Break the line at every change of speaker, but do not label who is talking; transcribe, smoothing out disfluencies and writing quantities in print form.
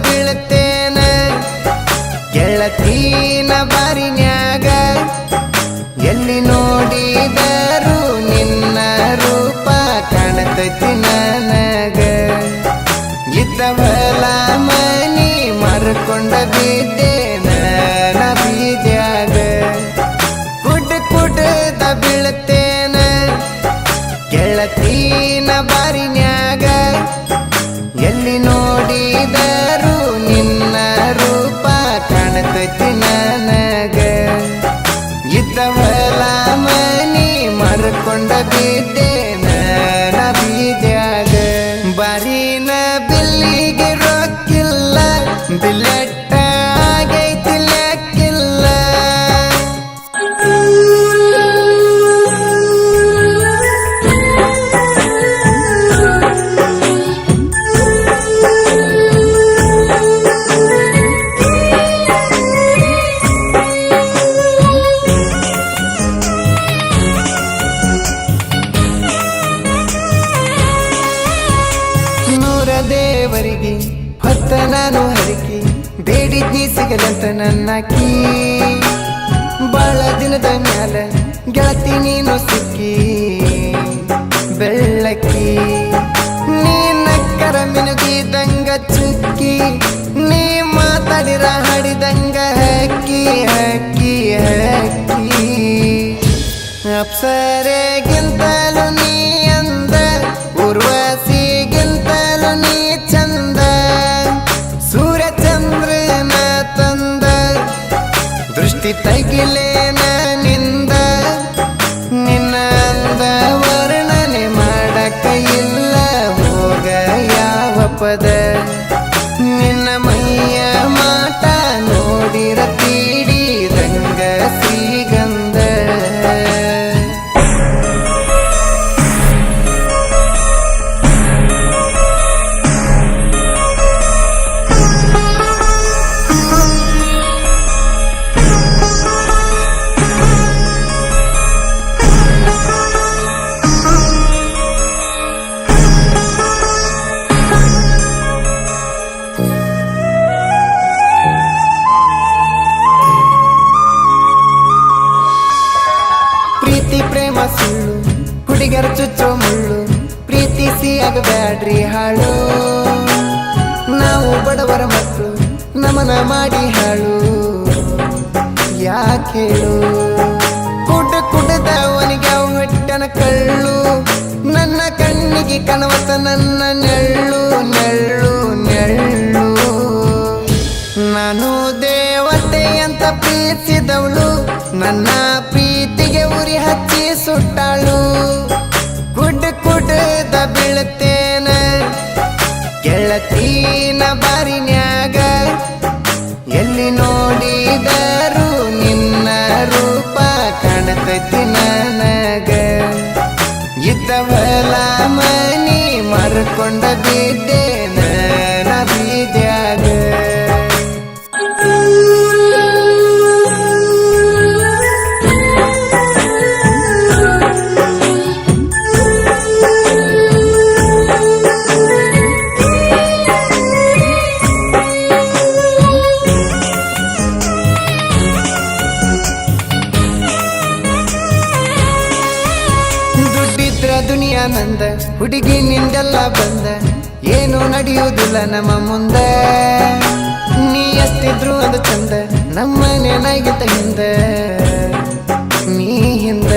ಬೀಳ್ತೇನ ಗೆಳತೀನ ಬಾರಿನ್ಯಾಗ ಎಲ್ಲಿ ನೋಡಿದರು ನಿನ್ನ ರೂಪ ಕಾಣತೈತಿ ನನಗ ಇದ್ದವಲ ಮನಿ ಮರ್ಕೊಂಡ ಬಿದ್ದೇನ ಬೀದ್ಯಾಗ ಕುಡ್ದ ಬೀಳ್ತೇನ ಗೆಳತೀನ ಬಾರಿನ್ಯಾಗ ಎಲ್ಲಿ ನೋಡಿದರು ನಿನ್ನ ರೂಪ ಕಾಣತೈತಿ ನನಗ ಇದ್ದವಲ ಮನಿ ಮರ್ಕೊಂಡ ಬಿದ್ದೇನ ಬೀದ್ಯಾಗ ಬಾರಿನ ಬಿಲ್ಲಿಗೆ ರೊಕ್ಕಿಲ್ಲ ಬಿಲ್ಲೆಟ್ಟ ಆಗೈತಿ ಲೆಕ್ಕಿಲ್ಲ ದೇವರಿಗೆ ಹೊತ್ತ ನಾನು ಹರಿಕಿ ಬೇಡಿದ್ನಿ ಸಿಗಲಂತ ನನ್ನಕಿ ಬಾಳ ದಿನದ ಮ್ಯಾಲ ಗೆಳತಿ ನೀನು ಸಿಕ್ಕಿ ಬೆಳ್ಳಕ್ಕಿ ನೀನ ಕರ ಮಿನುಗಿದಂಗ ಚುಕ್ಕಿ ನೀ ಮಾತಾಡಿರ ಹಾಡಿದಂಗ ಹಕ್ಕಿ ಹಕ್ಕಿ ಹಕ್ಕಿ ಅಪ್ಸರೆಗಿಂತಲೂ ನೀ ಅಂದ ಉರ್ವಶಿಗಿಂತಲೂ ನೀ ಚಂದ ಸೂರ್ಯಚಂದ್ರನ ತಂದ ದೃಷ್ಟಿ ತಗಿಲೇನ ನಿಂದ ನಿನ್ನ ಅಂದ ವರ್ಣನೆ ಮಾಡಕ ಇಲ್ಲ ಹೋಗ ಯಾವ ಪದ ನಿನ್ನ ಮೈಯ ಮಾಟ ನೋಡಿರ ತೀಡಿದಂಗ ಶ್ರೀಗಂಧ ಪ್ರೀತಿ ಪ್ರೇಮ ಸುಳ್ಳು ಹುಡುಗರ ಚುಚ್ಚೋ ಮುಳ್ಳು ಪ್ರೀತಿಸಿ ಆಗಬ್ಯಾಡ್ರಿ ಹಾಳು ನಾವು ಬಡವರ ಮಕ್ಕಳು ನಮನ ಮಾಡಿ ಹಾಳು ಯಾಕೇಳು ಕುಡ್ದವನಿಗೆ ಹೊಟ್ಟನ ಕಳ್ಳು ನನ್ನ ಕಣ್ಣಿಗೆ ಕಣವತ ನನ್ನ ನೆಳ್ಳು ನೆಳ್ಳು ನೆಳ್ಳು ನಾನು ದೇವತೆ ಅಂತ ಪ್ರೀತಿಸಿದವಳು ನನ್ನ ಪ್ರೀತಿಗೆ ಉರಿ ಹಚ್ಚಿ ಸುಟ್ಟಾಳು ಕುಡ್ದ ಬೀಳ್ತೇನ ಗೆಳತೀನ ಬಾರಿನ್ಯಾಗ ಎಲ್ಲಿ ನೋಡಿದರು ನಿನ್ನ ರೂಪ ಕಾಣತೈತಿ ನನಗ ಇದ್ದವಲ ಮನಿ ಮರ್ಕೊಂಡ ಬಿದ್ದೇನ ಬೀದ್ಯಾಗ ದುನಿಯಾ ನಂದ ಹುಡುಗಿ ನಿಂದೆಲ್ಲ ಬಂದ ಏನು ನಡೆಯುವುದಿಲ್ಲ ನಮ್ಮ ಮುಂದ ನೀ ಎಷ್ಟಿದ್ರು ಅದು ಚಂದ ನಮ್ಮ ನೆನಗಿತ ಹಿಂದ ನೀ ಹಿಂದ